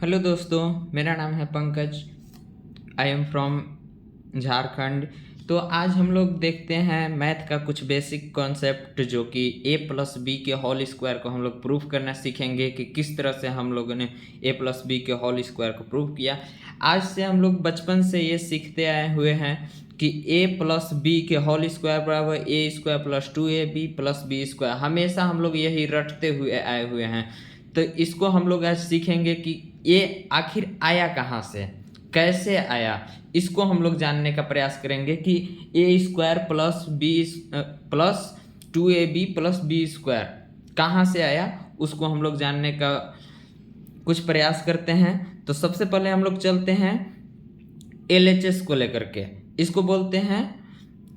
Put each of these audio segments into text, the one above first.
Hello दोस्तों, मेरा नाम है Pankaj. I am from Jharkhand. तो आज हम लोग देखते हैं मैथ का कुछ बेसिक कॉन्सेप्ट, जो कि a प्लस बी के होल स्क्वायर को हम लोग प्रूफ करना सीखेंगे कि किस तरह से हम लोगों ने a प्लस बी के होल स्क्वायर को प्रूफ किया। आज से हम लोग बचपन से ये सीखते आए हुए हैं कि a प्लस बी के होल स्क्वायर बराबर A square plus 2ab plus B square. हमेशा हम लोग यही रटते हुए आए हुए हैं। तो इसको हम लोग आज सीखेंगे कि ये आखिर आया कहाँ से, कैसे आया। इसको हम लोग जानने का प्रयास करेंगे कि A square plus B plus 2ab plus B square कहाँ से आया, उसको हम लोग जानने का कुछ प्रयास करते हैं। तो सबसे पहले हम लोग चलते हैं LHS को लेकर के। इसको बोलते हैं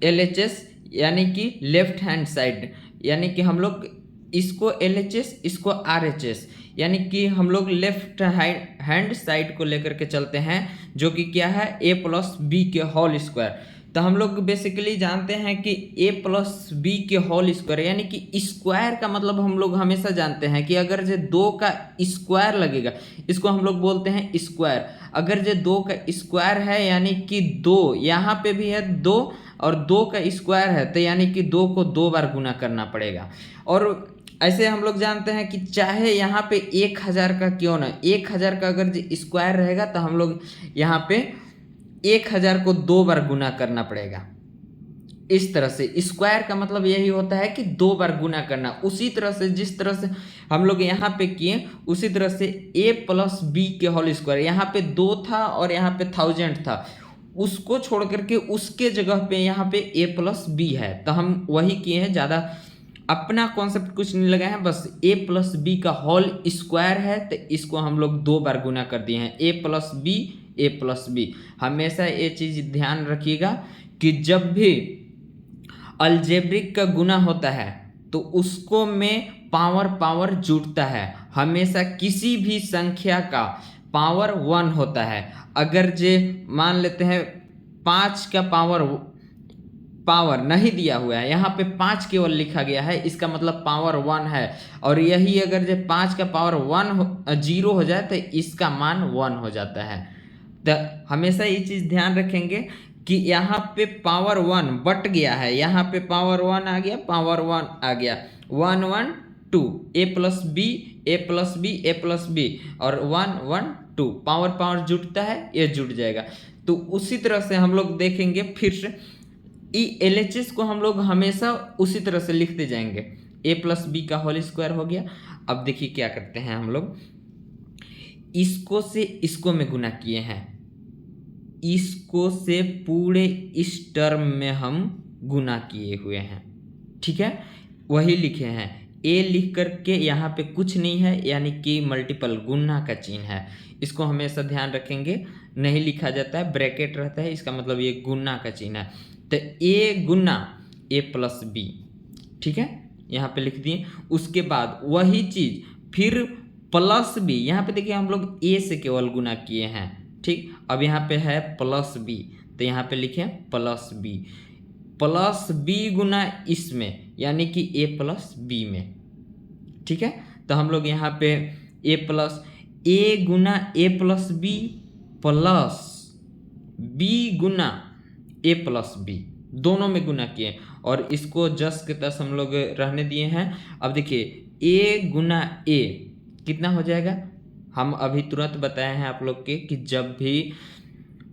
LHS यानी कि लेफ्ट हैंड साइड, यानी कि हम लोग इसको LHS इसको RHS, यानी कि हम लोग लेफ्ट हैंड साइड को लेकर के चलते हैं, जो कि क्या है a प्लस बी के होल स्क्वायर। तो हम लोग बेसिकली जानते हैं कि a प्लस बी के होल स्क्वायर यानी कि स्क्वायर का मतलब हम लोग हमेशा जानते हैं कि अगर जो 2 का स्क्वायर लगेगा इसको हम लोग बोलते हैं स्क्वायर। अगर जो 2 का स्क्वायर है यानी कि 2, यहाँ पे भी है 2 और 2 का स्क्वायर है, तो यानी कि 2 को 2 बार गुना करना पड़ेगा। और ऐसे हम लोग जानते हैं कि चाहे यहाँ पे 1000 का क्यों ना, 1000 का अगर स्क्वायर रहेगा तो हम लोग यहाँ पे 1000 को 2 बार गुना करना पड़ेगा। इस तरह से स्क्वायर का मतलब यही होता है कि 2 बार गुना करना। उसी तरह से जिस तरह से हम लोग यहाँ पे किए उसी तरह से a प्लस बी के होल स्क्वायर, यहाँ पे 2 था और यहाँ पे 1000 था, उसको छोड़ करके उसके जगह पे यहाँ पे a प्लस बी है, तो हम वही किए हैं। ज़्यादा अपना कॉन्सेप्ट कुछ नहीं लगाए हैं, बस a प्लस बी का होल स्क्वायर है तो इसको हम लोग 2 बार गुना कर दिए हैं। a प्लस बी हमेशा ये चीज़ ध्यान रखिएगा कि जब भी अलजेब्रिक का गुना होता है तो उसको में पावर जुड़ता है। हमेशा किसी भी संख्या का पावर 1 होता है। अगर जे मान लेते हैं 5 का पावर नहीं दिया हुआ है, यहाँ पे 5 केवल लिखा गया है, इसका मतलब पावर 1 है। और यही अगर जो 5 का पावर 0 हो जाए तो इसका मान 1 हो जाता है। तो हमेशा ये चीज़ ध्यान रखेंगे कि यहाँ पे पावर 1 बट गया है, यहाँ पे पावर 1 आ गया, पावर 1 आ गया, 1 1 2 a प्लस बी और 1 1 2 पावर जुटता है, ये जुट जाएगा। तो उसी तरह से हम लोग देखेंगे फिर से LHS को हम लोग हमेशा उसी तरह से लिखते जाएंगे। a प्लस बी का होल स्क्वायर हो गया। अब देखिए क्या करते हैं हम लोग, इसको से इसको में गुना किए हैं, इसको से पूरे इस टर्म में हम गुना किए हुए हैं, ठीक है, वही लिखे हैं। a लिख करके यहाँ पे कुछ नहीं है, यानी कि मल्टीपल गुना का चिन्ह है, इसको हमेशा ध्यान रखेंगे। नहीं लिखा जाता है, ब्रैकेट रहता है, इसका मतलब ये गुना का चिन्ह है। तो a गुना a प्लस बी, ठीक है, यहाँ पे लिख दिए। उसके बाद वही चीज फिर प्लस बी, यहाँ पे देखिए हम लोग a से केवल गुना किए हैं, ठीक। अब यहाँ पे है प्लस बी, तो यहाँ पे लिखे प्लस बी गुना इसमें, यानी कि a प्लस बी में, ठीक है। तो हम लोग यहाँ पे a गुना a plus B plus b गुना a प्लस बी, दोनों में गुना किए और इसको जस के तस हम लोग रहने दिए हैं। अब देखिए a गुना a कितना हो जाएगा, हम अभी तुरंत बताए हैं आप लोग के कि जब भी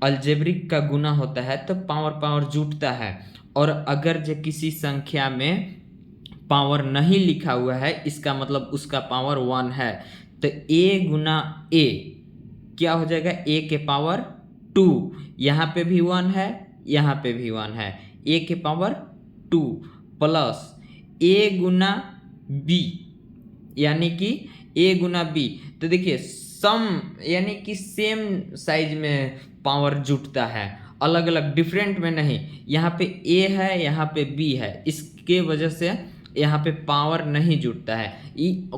अलजेब्रिक का गुना होता है तो पावर जुटता है। और अगर जो किसी संख्या में पावर नहीं लिखा हुआ है, इसका मतलब उसका पावर 1 है। तो a गुना a क्या हो जाएगा, a के पावर 2, यहाँ पे भी 1 है, यहाँ पे भी 1 है, a के power 2 plus a Guna b, यानी कि a गुना b। तो देखिए सम यानी कि सेम साइज में पावर जुटता है, अलग अलग डिफरेंट में नहीं। यहाँ पे a है, यहाँ पे b है, इसके वजह से यहाँ पे पावर नहीं जुटता है।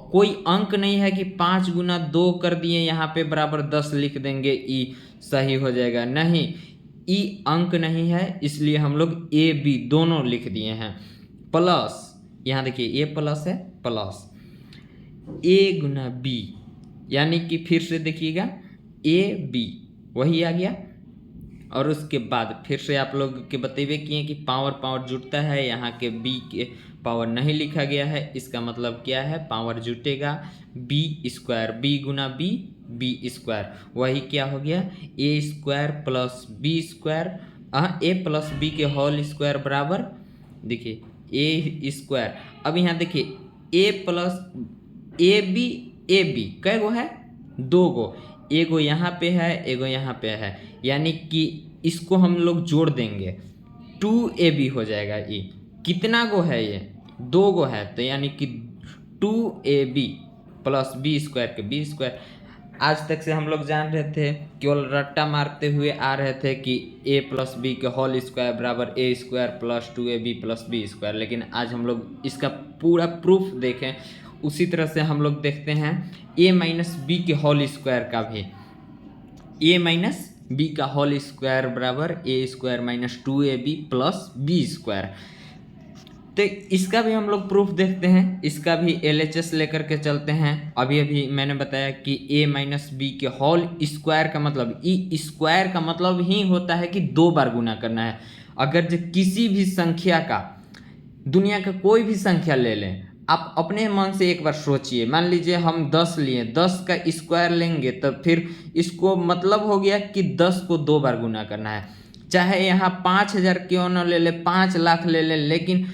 कोई अंक नहीं है कि 5 गुना 2 कर दिए यहाँ पे बराबर 10 लिख देंगे ई सही हो जाएगा, नहीं, ई अंक नहीं है, इसलिए हम लोग a b दोनों लिख दिए हैं। प्लस यहाँ देखिए a प्लस है, प्लस a गुना b यानी कि फिर से देखिएगा ए बी वही आ गया। और उसके बाद फिर से आप लोग के बतेबे किए कि पावर पावर जुटता है, यहाँ के बी के पावर नहीं लिखा गया है, इसका मतलब क्या है, पावर जुटेगा बी स्क्वायर, बी गुना बी बी स्क्वायर, वही क्या हो गया ए स्क्वायर प्लस बी स्क्वायर, ए प्लस बी के होल स्क्वायर बराबर देखिए ए स्क्वायर। अब यहाँ देखिए ए प्लस ए बी कै गो है, दो गो, एगो यहाँ पे है एगो यहाँ पे है, यानी कि इसको हम लोग जोड़ देंगे 2ab हो जाएगा। ये कितना गो है, ये दो गो है, तो यानी कि 2ab प्लस बी स्क्वायर के बी स्क्वायर। आज तक से हम लोग जान रहे थे, केवल रट्टा मारते हुए आ रहे थे कि a प्लस बी के होल स्क्वायर बराबर A square plus 2ab plus B square, लेकिन आज हम लोग इसका पूरा प्रूफ देखें। उसी तरह से हम लोग देखते हैं a माइनस बी के होल स्क्वायर का भी, a माइनस बी का होल स्क्वायर बराबर A square minus 2ab plus B square. तो इसका भी हम लोग प्रूफ देखते हैं, इसका भी LHS लेकर के चलते हैं। अभी मैंने बताया कि a माइनस बी के होल स्क्वायर का मतलब, ई स्क्वायर का मतलब ही होता है कि 2 बार गुना करना है। अगर जो किसी भी संख्या का, दुनिया का कोई भी संख्या ले लें, आप अपने मन से एक बार सोचिए, मान लीजिए हम 10 लिए, 10 का स्क्वायर लेंगे तो फिर इसको मतलब हो गया कि 10 को 2 बार गुना करना है। चाहे यहाँ 5000 क्यों न ले ले, 5 लाख ले ले, लेकिन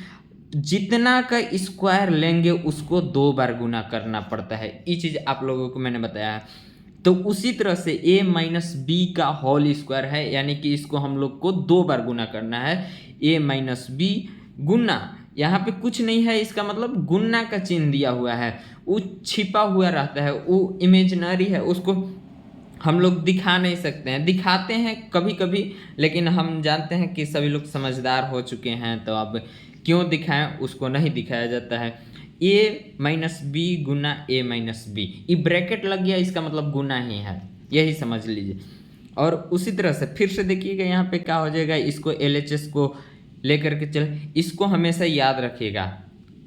जितना का स्क्वायर लेंगे उसको 2 बार गुना करना पड़ता है। ये चीज़ आप लोगों को मैंने बताया है। तो उसी तरह से a माइनस बी का होल स्क्वायर है, यानी कि इसको हम लोग को 2 बार गुना करना है। a माइनस बी गुना, यहाँ पे कुछ नहीं है, इसका मतलब गुना का चिन्ह दिया हुआ है, वो छिपा हुआ रहता है, वो इमेजिनरी है, उसको हम लोग दिखा नहीं सकते हैं। दिखाते हैं कभी कभी, लेकिन हम जानते हैं कि सभी लोग समझदार हो चुके हैं, तो अब क्यों दिखाएं, उसको नहीं दिखाया जाता है। a माइनस बी गुना a माइनस बी, ये ब्रैकेट लग गया, इसका मतलब गुना ही है, यही समझ लीजिए। और उसी तरह से फिर से देखिएगा यहाँ पे क्या हो जाएगा, इसको LHS को लेकर के चल, इसको हमेशा याद रखिएगा।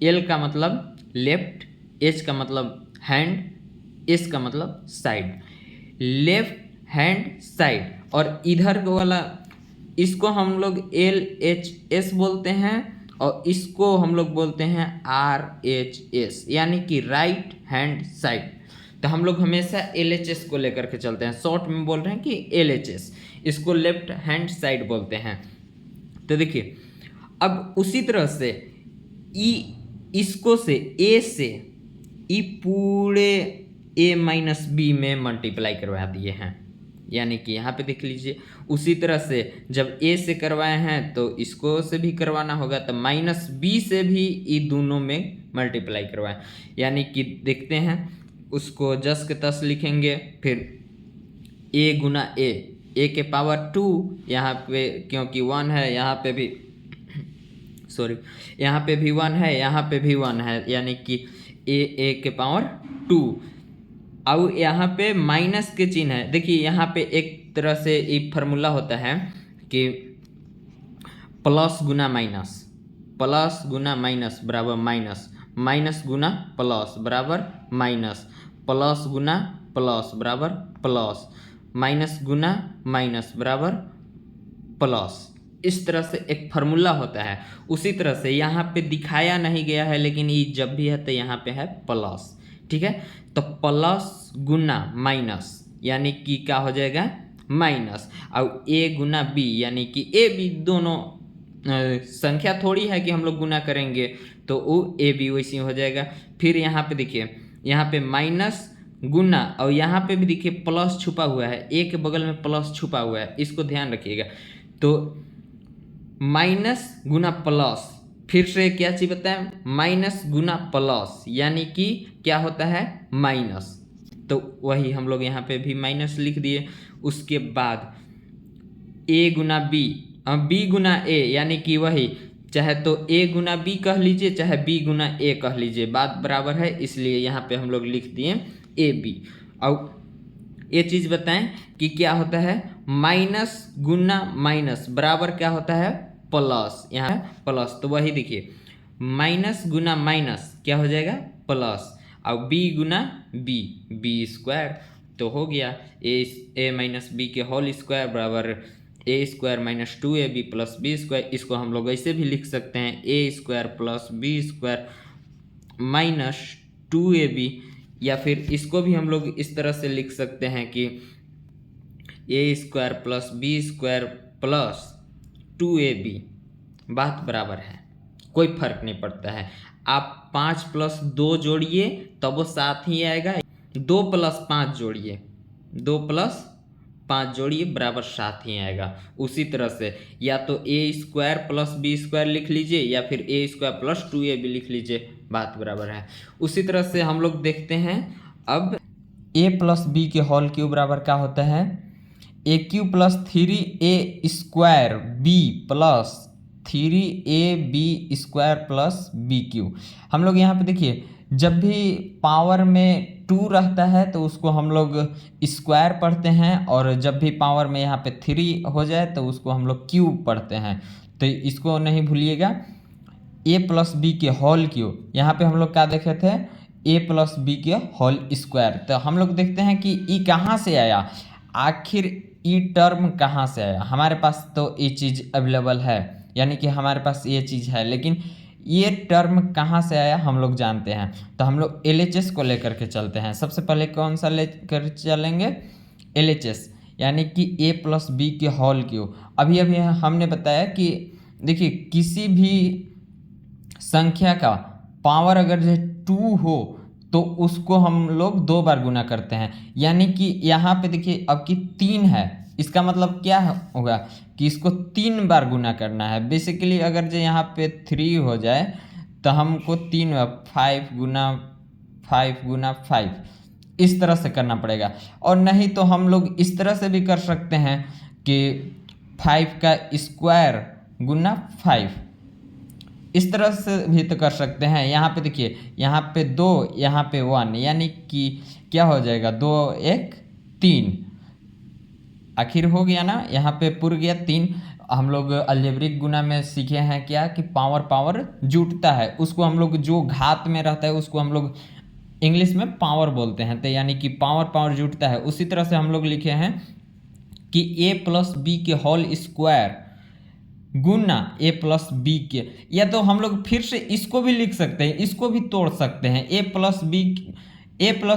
L का मतलब लेफ्ट, H का मतलब हैंड, S का मतलब साइड, लेफ्ट हैंड साइड। और इधर वाला इसको हम लोग LHS बोलते हैं, और इसको हम लोग बोलते हैं RHS, यानी कि राइट हैंड साइड। तो हम लोग हमेशा LHS को लेकर के चलते हैं, शॉर्ट में बोल रहे हैं कि LHS, इसको लेफ्ट हैंड साइड बोलते हैं। तो देखिए अब उसी तरह से इसको से A से ई पूरे a माइनस बी में मल्टीप्लाई करवा दिए हैं, यानी कि यहाँ पे देख लीजिए। उसी तरह से जब a से करवाए हैं तो इसको से भी करवाना होगा, तो माइनस बी से भी ये दोनों में मल्टीप्लाई करवाएं, यानी कि देखते हैं उसको जस के तस लिखेंगे। फिर a गुना a के पावर 2, यहाँ पे क्योंकि 1 है, यहाँ पे भी यहाँ पे भी 1 है, यहाँ पे भी 1 है, यानी कि a के पावर 2। अब यहाँ पे माइनस के चिन्ह है, देखिए यहाँ पे एक तरह से एक फार्मूला होता है कि प्लस गुना माइनस, प्लस गुना माइनस बराबर माइनस, माइनस गुना प्लस बराबर माइनस, प्लस गुना प्लस बराबर प्लस, माइनस गुना माइनस बराबर प्लस। इस तरह से एक फार्मूला होता है। उसी तरह से यहाँ पे दिखाया नहीं गया है, लेकिन ये जब भी है तो यहाँ पे है प्लस, ठीक है। तो प्लस गुना माइनस, यानी कि क्या हो जाएगा माइनस, और a गुना b, यानी कि a b दोनों संख्या थोड़ी है कि हम लोग गुना करेंगे, तो वो a b वैसे हो जाएगा। फिर यहाँ पे देखिए, यहाँ पे माइनस गुना, और यहाँ पे भी देखिए प्लस छुपा हुआ है, a के बगल में प्लस छुपा हुआ है, इसको ध्यान रखिएगा। तो माइनस गुना प्लस, फिर से क्या चीज बताएं, माइनस गुना प्लस, यानी कि क्या होता है माइनस, तो वही हम लोग यहाँ पे भी माइनस लिख दिए। उसके बाद a गुना b, b गुना a, यानी कि वही, चाहे तो a गुना b कह लीजिए, चाहे b गुना a कह लीजिए, बात बराबर है, इसलिए यहाँ पे हम लोग लिख दिए ab। और ये चीज़ बताएं कि क्या होता है माइनस गुना माइनस बराबर क्या होता है प्लस, यहाँ प्लस, तो वही देखिए माइनस गुना माइनस क्या हो जाएगा प्लस, अब b गुना b स्क्वायर, तो हो गया a माइनस बी के होल स्क्वायर बराबर a square minus 2ab plus B square. इसको हम लोग ऐसे भी लिख सकते हैं a square plus B square minus 2ab, या फिर इसको भी हम लोग इस तरह से लिख सकते हैं कि a square plus B square plus 2ab। बात बराबर है, कोई फर्क नहीं पड़ता है। आप 5 प्लस 2 जोड़िए तब वो 7 ही आएगा, 2 प्लस 5 जोड़िए, 2 प्लस 5 जोड़िए बराबर 7 ही आएगा। उसी तरह से या तो a square plus B square लिख लीजिए या फिर a स्क्वायर प्लस 2ab लिख लीजिए, बात बराबर है। उसी तरह से हम लोग देखते हैं अब a प्लस बी के होल क्यूब बराबर क्या होता है, A cube plus 3a square B plus 3ab square plus B cube. हम लोग यहाँ पे देखिए जब भी पावर में 2 रहता है तो उसको हम लोग स्क्वायर पढ़ते हैं, और जब भी पावर में यहाँ पे 3 हो जाए तो उसको हम लोग क्यूब पढ़ते हैं। तो इसको नहीं भूलिएगा, a प्लस बी के होल क्यूब। यहाँ पे हम लोग क्या देखे थे, a प्लस बी के होल स्क्वायर। तो हम लोग देखते हैं कि e कहाँ से आया, आखिर ई टर्म कहाँ से आया। हमारे पास तो ये चीज़ अवेलेबल है, यानी कि हमारे पास ये चीज़ है, लेकिन ये टर्म कहाँ से आया हम लोग जानते हैं। तो हम लोग LHS को लेकर के चलते हैं। सबसे पहले कौन सा लेकर चलेंगे, LHS, यानी कि a प्लस बी के होल क्यूब। अभी अभी हमने बताया कि देखिए किसी भी संख्या का पावर अगर जो 2 हो तो उसको हम लोग 2 बार गुना करते हैं, यानी कि यहाँ पे देखिए अब कि 3 है, इसका मतलब क्या होगा कि इसको 3 बार गुना करना है। बेसिकली अगर जो यहाँ पे 3 हो जाए तो हमको 3 5 गुना 5 इस तरह से करना पड़ेगा, और नहीं तो हम लोग इस तरह से भी कर सकते हैं कि 5 का स्क्वायर गुना 5, इस तरह से भी तो कर सकते हैं। यहाँ पे देखिए यहाँ पे 2, यहाँ पे 1, यानी कि क्या हो जाएगा 2 1 3, आखिर हो गया ना, यहाँ पे पुर गया 3। हम लोग अलजेब्रिक गुना में सीखे हैं क्या कि पावर जुटता है, उसको हम लोग जो घात में रहता है उसको हम लोग इंग्लिश में पावर बोलते हैं। तो यानी कि पावर जुटता है। उसी तरह से हम लोग लिखे हैं कि a प्लस बी के होल स्क्वायर गुना a प्लस बी के, या तो हम लोग फिर से इसको भी लिख सकते हैं, इसको भी तोड़ सकते हैं, a प्लस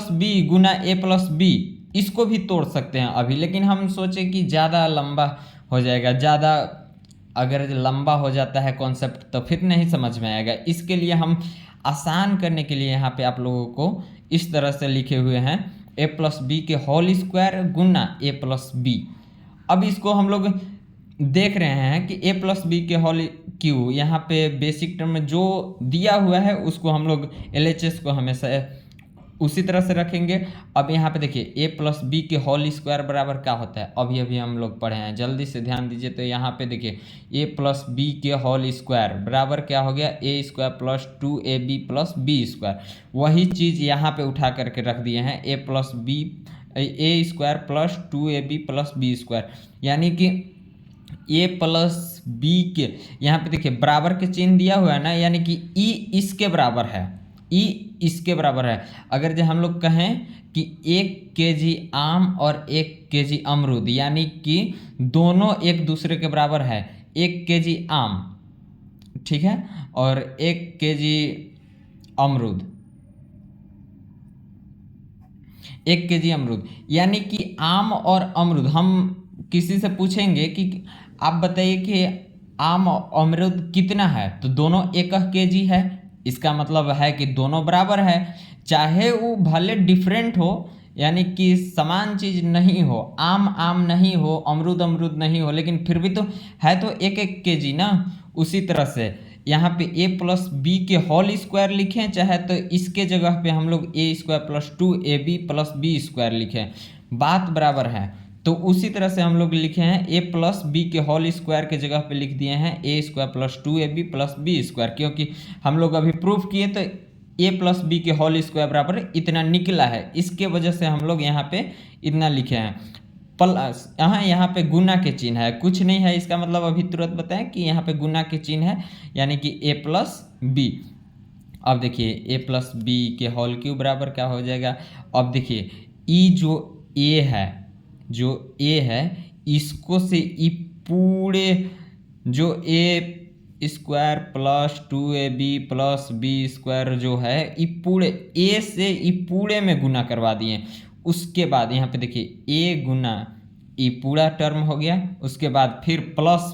बी गुना a प्लस बी, इसको भी तोड़ सकते हैं अभी। लेकिन हम सोचे कि ज़्यादा लंबा हो जाएगा, ज़्यादा अगर लंबा हो जाता है कॉन्सेप्ट तो फिर नहीं समझ में आएगा। इसके लिए हम आसान करने के लिए यहाँ पे आप लोगों को इस तरह से लिखे हुए हैं a प्लस बी के होल स्क्वायर गुना a प्लस बी। अब इसको हम लोग देख रहे हैं कि a प्लस बी के होल क्यू, यहाँ पे बेसिक टर्म में जो दिया हुआ है उसको हम लोग LHS को हमेशा उसी तरह से रखेंगे। अब यहाँ पे देखिए a प्लस बी के होल स्क्वायर बराबर क्या होता है, अभी अभी हम लोग पढ़े हैं, जल्दी से ध्यान दीजिए। तो यहाँ पे देखिए a प्लस बी के होल स्क्वायर बराबर क्या हो गया, a square plus 2ab plus B square. वही चीज़ यहाँ पे उठा करके रख दिए हैं, a square plus 2ab plus B square, यानी कि a प्लस बी के यहाँ पे देखिए बराबर के चिन्ह दिया हुआ है ना, यानी कि e इसके बराबर है, e इसके बराबर है। अगर जो हम लोग कहें कि 1 kg आम और 1 kg अमरूद, यानी कि दोनों एक दूसरे के बराबर है, 1 kg आम, ठीक है, और 1 kg अमरूद, 1 kg अमरूद, यानी कि आम और अमरूद। हम किसी से पूछेंगे कि आप बताइए कि आम और अमरूद कितना है, तो दोनों 1 kg है, इसका मतलब है कि दोनों बराबर है। चाहे वो भले डिफरेंट हो, यानी कि समान चीज़ नहीं हो, आम नहीं हो, अमरूद नहीं हो, लेकिन फिर भी तो है तो 1 kg ना। उसी तरह से यहाँ पे a प्लस बी के होल स्क्वायर लिखें, चाहे तो इसके जगह पे हम लोग a square plus 2ab plus B square लिखें, बात बराबर है। तो उसी तरह से हम लोग लिखे हैं a प्लस बी के होल स्क्वायर के जगह पे लिख दिए हैं a square plus 2ab plus B square, क्योंकि हम लोग अभी प्रूफ किए तो a प्लस बी के होल स्क्वायर बराबर इतना निकला है, इसके वजह से हम लोग यहाँ पे इतना लिखे हैं। प्लस यहाँ पे गुना के चिन्ह है, कुछ नहीं है, इसका मतलब अभी तुरंत बताएं कि यहाँ पे गुना के चिन्ह है, यानी कि a प्लस बी। अब देखिए ए प्लस बी के होल क्यूब बराबर क्या हो जाएगा। अब देखिए ई जो ए है इसको से ई पूरे जो A square plus 2ab plus B square जो है ये पूरे ए से ये पूरे में गुना करवा दिए। उसके बाद यहाँ पे देखिए ए गुना ये पूरा टर्म हो गया, उसके बाद फिर प्लस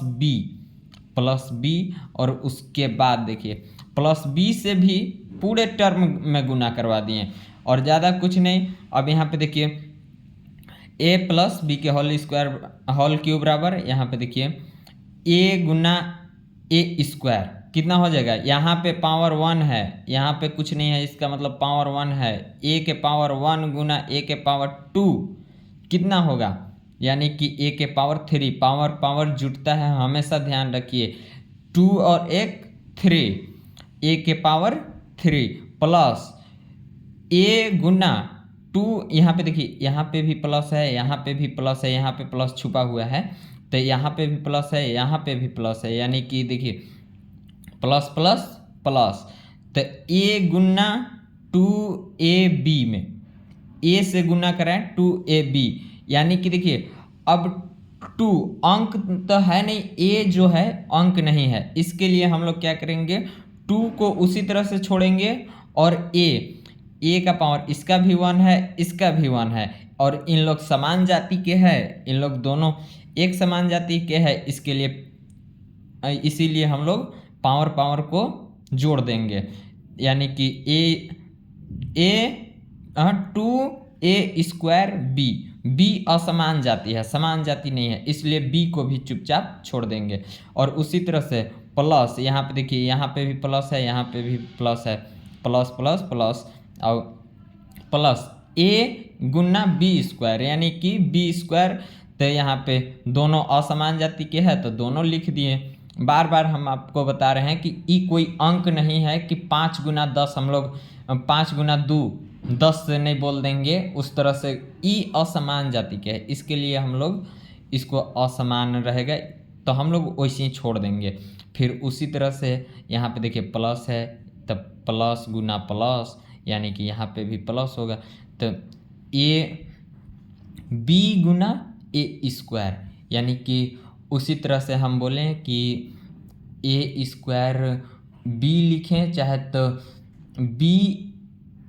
बी और उसके बाद देखिए प्लस बी से भी पूरे टर्म में गुना करवा दिए और ज़्यादा कुछ नहीं। अब यहाँ पे देखिए ए प्लस बी के होल क्यूब बराबर यहाँ पे देखिए ए गुना ए स्क्वायर कितना हो जाएगा, यहाँ पे पावर 1 है, यहाँ पे कुछ नहीं है, इसका मतलब पावर 1 है। ए के पावर 1 गुना ए के पावर 2 कितना होगा, यानी कि ए के पावर 3। पावर जुटता है, हमेशा ध्यान रखिए। 2 और 1 3, ए के पावर 3 प्लस ए गुना 2, यहाँ पे देखिए यहाँ पे भी प्लस है, यहाँ पे भी प्लस है, यहाँ पे प्लस छुपा हुआ है तो यहाँ पे भी प्लस है, यहाँ पे भी प्लस है, यानी कि देखिए प्लस प्लस प्लस। तो ए गुना 2ab में ए से गुना करें 2ab, यानी कि देखिए अब 2 अंक तो है नहीं, ए जो है अंक नहीं है, इसके लिए हम लोग क्या करेंगे 2 को उसी तरह से छोड़ेंगे और ए का पावर इसका भी 1 है, इसका भी 1 है और इन लोग समान जाति के हैं, इन लोग दोनों एक समान जाति के हैं, इसके लिए इसीलिए हम लोग पावर को जोड़ देंगे, यानी कि ए 2a स्क्वायर बी असमान जाति है, समान जाति नहीं है, इसलिए बी को भी चुपचाप छोड़ देंगे। और उसी तरह से प्लस यहाँ पे देखिए यहाँ पे भी प्लस है, यहाँ पे भी प्लस है, प्लस प्लस प्लस और प्लस ए गुना बी स्क्वायर, यानी कि बी स्क्वायर। तो यहाँ पे दोनों असमान जाति के हैं तो दोनों लिख दिए। बार बार हम आपको बता रहे हैं कि ई कोई अंक नहीं है कि 5 गुना 10 हम लोग 5 गुना 2 10 से नहीं बोल देंगे, उस तरह से ई असमान जाति के है, इसके लिए हम लोग इसको असमान रहेगा तो हम लोग वैसे ही छोड़ देंगे। फिर उसी तरह से यहाँ पे देखिए प्लस है तब प्लस गुना प्लस, यानी कि यहाँ पे भी प्लस होगा तो A B Guna A square, यानी कि उसी तरह से हम बोलें कि ए स्क्वायर बी लिखें चाहे तो बी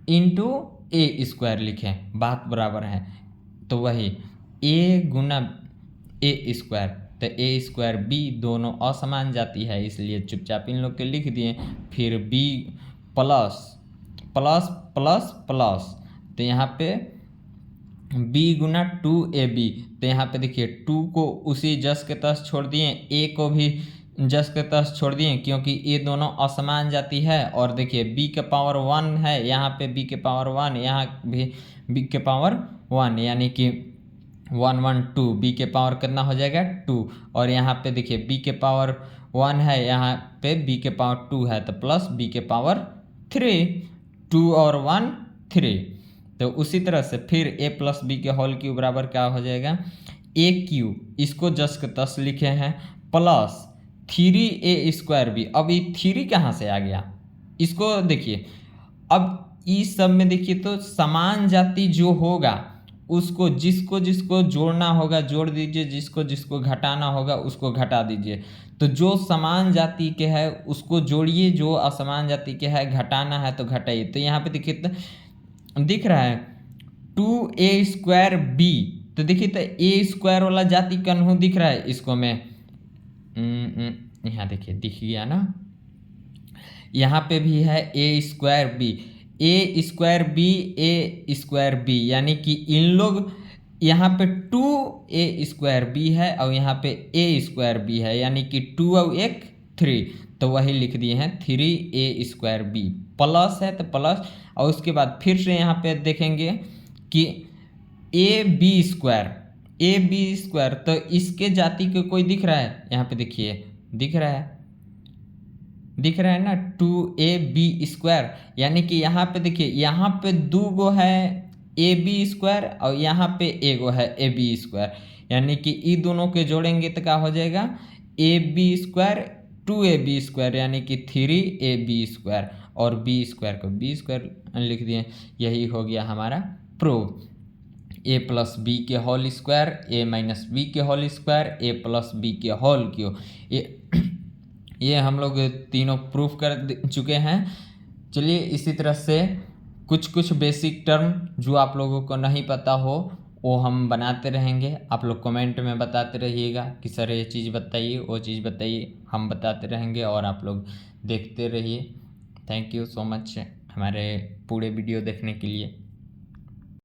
इंटू ए स्क्वायर लिखें, बात बराबर है। तो वही ए गुना ए स्क्वायर, तो ए स्क्वायर बी दोनों असमान जाति है, इसलिए चुपचाप इन लोग के लिख दिए। फिर B plus plus plus plus, तो यहाँ पे b गुना 2ab, तो यहाँ पे देखिए 2 को उसी जस के तस छोड़ दिए, a को भी जस के तस छोड़ दिए क्योंकि ये दोनों असमान जाति है। और देखिए b के पावर 1 है, यहाँ पे b के पावर 1, यहाँ भी b के पावर 1, यानी कि 1 1 2, b के पावर कितना हो जाएगा 2। और यहाँ पे देखिए b के पावर 1 है, यहाँ पे b के पावर 2 है तो प्लस b के पावर 3, 2 और 1 3। तो उसी तरह से फिर a प्लस बी के होल क्यूब बराबर क्या हो जाएगा ए क्यू, इसको जस के तस लिखे हैं, प्लस 3a स्क्वायर बी। अब ये 3 कहाँ से आ गया, इसको देखिए। अब इस सब में देखिए तो समान जाति जो होगा उसको जिसको जिसको जोड़ना होगा जोड़ दीजिए, जिसको जिसको घटाना होगा उसको घटा दीजिए। तो जो समान जाति के है उसको जोड़िए, जो असमान जाति के है घटाना है तो घटाइए। तो यहाँ पे देखिए तो दिख रहा है 2a स्क्वायर बी, तो देखिए तो ए स्क्वायर वाला जाति कन्हू दिख रहा है, इसको मैं यहाँ देखिए दिख गया ना, यहाँ पे भी है ए स्क्वायर बी, ए स्क्वायर बी ए स्क्वायर बी, यानी कि इन लोग यहाँ पे 2a स्क्वायर बी है और यहाँ पे ए स्क्वायर बी है, यानी कि 2 और 1 3, तो वही लिख दिए हैं 3a स्क्वायर बी। प्लस है तो प्लस, और उसके बाद फिर से यहाँ पे देखेंगे कि ए बी स्क्वायर, तो इसके जाति के कोई दिख रहा है, यहाँ पे देखिए दिख रहा है ना 2ab स्क्वायर, यानी कि यहाँ पे देखिए यहाँ पे 2 गो है ab स्क्वायर और यहाँ पे एगो है ab स्क्वायर, यानी कि ये दोनों के जोड़ेंगे तो क्या हो जाएगा ab स्क्वायर 2ab² यानी कि 3ab², और बी स्क्वायर को बी स्क्वायर लिख दिए। यही हो गया हमारा प्रूफ। a+b² a-b² a+b² ये हम लोग तीनों प्रूफ कर चुके हैं। चलिए इसी तरह से कुछ बेसिक टर्म जो आप लोगों को नहीं पता हो वो हम बनाते रहेंगे। आप लोग कमेंट में बताते रहिएगा कि सर ये चीज़ बताइए, वो चीज़ बताइए, हम बताते रहेंगे और आप लोग देखते रहिए। थैंक यू सो मच हमारे पूरे वीडियो देखने के लिए।